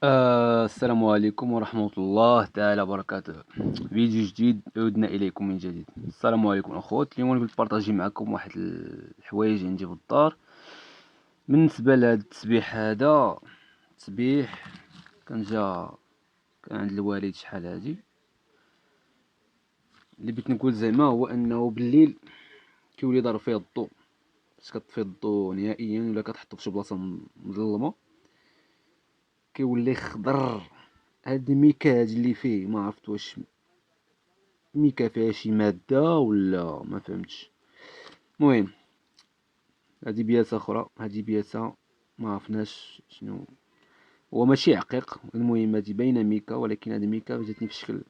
السلام عليكم ورحمة الله تعالى وبركاته. فيديو جديد عدنا إليكم من جديد. السلام عليكم أخوات. اليوم بغيت نبارطاجي معكم واحد الحوايج عندي في الدار. بالنسبة لهاد التسبيح هذا، تسبيح كان عند الوالد شحال هادي. اللي بغيت نقول زعما هو أنه بالليل كيولي ضارب فيه الضو، باش كطفي الضو نهائيا ولا كتحطو فشي بلاصة مظلمة كيولي خضر. هاد الميكا هادي اللي فيه ما عرفت واش ميكا فيها شي مادة ولا ما فهمتش. المهم هادي بياسة اخرى، هادي بياسة ما عرفناش شنو هو، ماشي عقيق. المهم هادي باينة ميكا، ولكن هادي ميكا جاتني في شكل،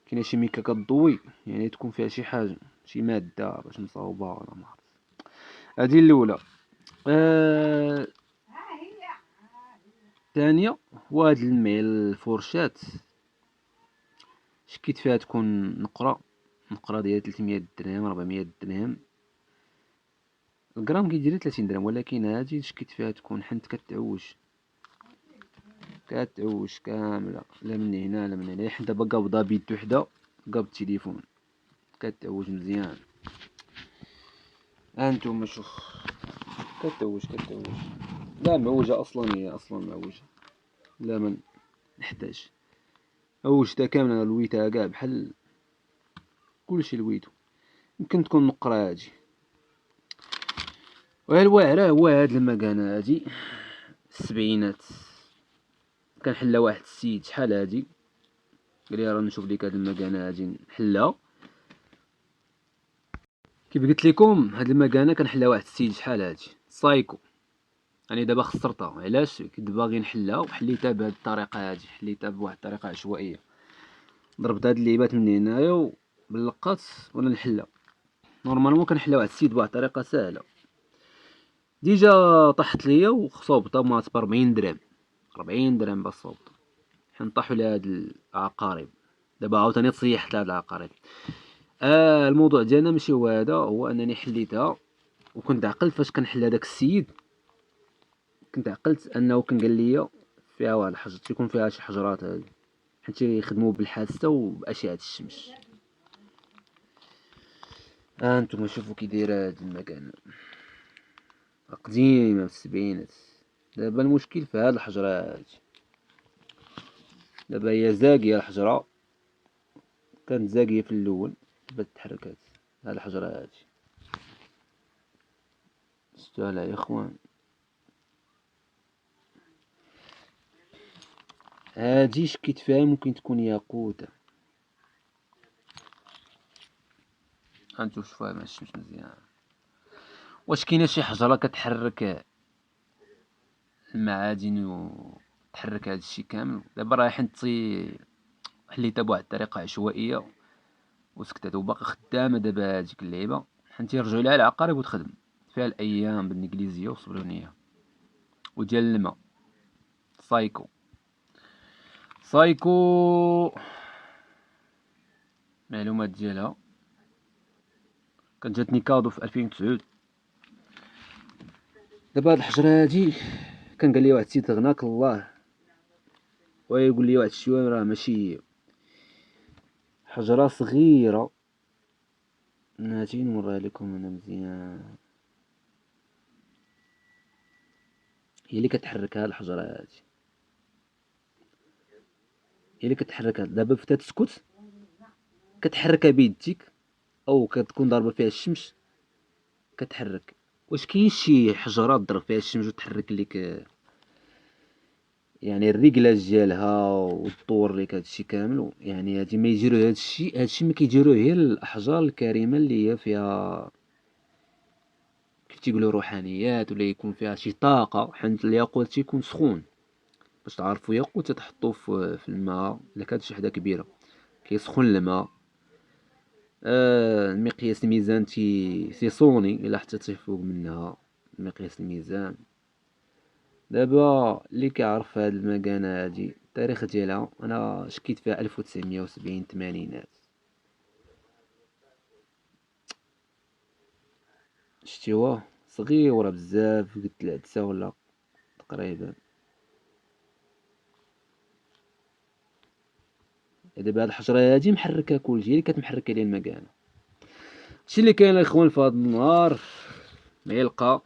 كاينه شي ميكا كضوي يعني تكون فيها شي حاجة، شي مادة باش مصاوبة ولا ما عرفت. هادي الاولى. الثانية هو هاد الفرشاة، شكيت فيها تكون نقرة ديال 300 درهم 400 درهم. الغرام كيدير 30 درهم، ولكن هادي شكيت فيها تكون حنت كتعوج كاملة، لا من هنا لا من هنا. حنا دابا قابضة بيد وحدة، قابض التليفون كتعوج مزيان. هانتوما شوف، كتعوج لا معوجة اصلا، هي اصلا معوجة، لا من نحتاج عوجتها كاملة، لويتها كاع بحال كلشي لويتو. يمكن تكون نقرة هادي. والواعرة هو هاد المكانة هادي، السبعينات. كان حلا واحد السيد شحال هادي، قال لي راه نشوف ليك هاد المكانة هادي نحلها. كيف قلت لكم هاد المكانة كنحلها واحد السيد شحال هادي سايكو. يعني دابا خسرتها، علاش؟ كنت باغي نحلها وحليتها بهاد الطريقة هادي، حليتها بواحد الطريقة عشوائية. ضربت هاد اللعيبات من هنايا وباللقات ولا نحلها. نورمالمون كنحلها واحد السيد بواحد الطريقة ساهلة. ديجا طاحت ليا وصوبتها مات ب 40 درهم، 40 درهم باش صوبتها. حين طاحوا لهاد العقارب، دابا عاوتاني تصيحت لهاد العقارب. الموضوع ديالنا ماشي هو هذا، هو انني حليتها وكنت عقلت فاش كنحل هذاك السيد. كنت عقلت انه كان قال لي فيها واحد الحجر، تيكون فيها شي حجرات هادي، حيت يخدموا بالحاسه وباشعه الشمس. انتم شوفوا كي دايره هاد المكان قديمه في السبعينات. دابا المشكل في هاد الحجره هادي، دابا هي زاقيه الحجره، كانت زاقيه في الاول دابا تحركات. هاد الحجره هادي شفتوها يا اخوان، هادي شكيت فيها ممكن تكون ياقوتة. هانتو شوفوها مع الشمس مزيان. واش كاينه شي حجرة كتحرك المعادن وتحرك هاد الشي كامل؟ دابا راه حنتي حليتها بواحد الطريقة عشوائية وسكتت وباقا خدامة. دابا هاديك اللعيبة حنتي يرجعوا لها العقارب وتخدم فيها الايام بالانجليزية والصبرونية. وديال الماء سايكو. المعلومات ديالها كانت جاتني كادو في 2009. دابا هاد الحجرة هادي كان قال لي واحد السيد غناك الله، ويقول لي واحد الشيء راه ماشي حجرة صغيرة. هاتي نوريها لكم انا مزيان، هي اللي كتحرك هاد الحجرة هادي، هي اللي كتحركها. دابا فتا تسكت كتحركها بيديك، او كتكون ضاربة فيها الشمس كتحرك. واش كاين شي حجرة تضرب فيها الشمس وتحرك ليك يعني الريكلاج ديالها وتطور ليك هادشي كامل؟ يعني هادي ما يديروا هادشي ما كيديروه غير الاحجار الكريمه اللي هي فيها كيف تيقولوا روحانيات، ولا يكون فيها شي طاقه. حيت الياقوت تيكون سخون، باش تعرفوا ياقوت تحطوه في الماء الا كانت شي حده كبيره كيسخن الماء. المقياس الميزان تيصوني الا حطيتيه فوق منها مقياس الميزان. دابا اللي كيعرف هاد المكانة هادي التاريخ ديالها، انا شكيت فيها 1970 الثمانينات. شتيوه صغيرة بزاف، قد العدسة ولا تقريبا. دابا هاد الحجرة هادي محركة كلشي، هي اللي كتمحركة لي المكانة. هادشي اللي كاين الاخوان في هاد النهار. معلقة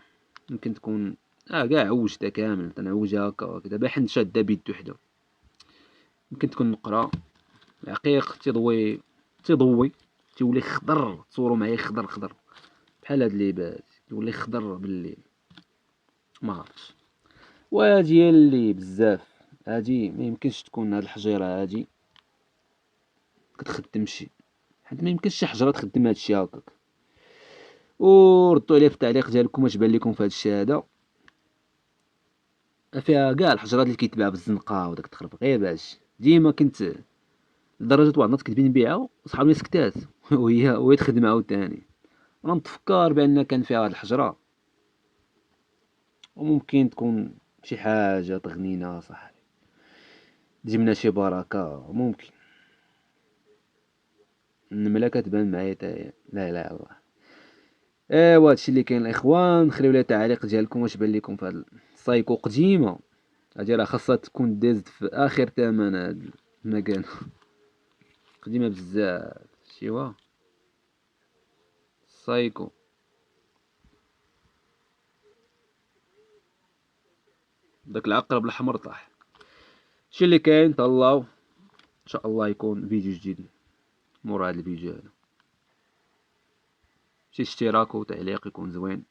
يمكن تكون كاع عوجتها كامل، تنعوجها هكا دابا حنت شادها بيد وحدة، يمكن تكون نقرة العقيق تيضوي تيولي خضر، تصورو معايا خضر خضر بحال هاد الليبات يولي خضر بالليل، معرفتش. وهادي هي اللي بزاف، هادي ميمكنش تكون هاد الحجيرة هادي كتخدمشي، حيت ميمكنش شي حجرة تخدم هادشي هكاك. وردوا عليا في التعليق ديالكم اش بان لكم في هادشي هذا، فيها كاع الحجرات اللي كيتباع بالزنقة وداك التخربيق، غير هادشي ديما كنت لدرجة واحد النهار كنت نبيعها وصحابي سكتات وهي تخدم عاوتاني. انا نتفكر بان كان فيها هاد الحجرة، وممكن تكون شي حاجة تغنينا صاحبي، تجيبنا شي بركة ممكن. النملة كتبان معايا تاهي، لا لا الله. ايوا هادشي اللي كاين الاخوان. خليو لي التعليق ديالكم واش بان لكم في هاد السايكو قديمة هادي، راه خاصها تكون دازت في اخر ثمن هاد المكان قديمة بزاف. شيوا سايكو داك العقرب الاحمر طاح. هادشي اللي كاين، تهلاو ان شاء الله يكون فيديو جديد مورا هاد الفيديو هذا. شي اشتراك وتعليق يكون زوين.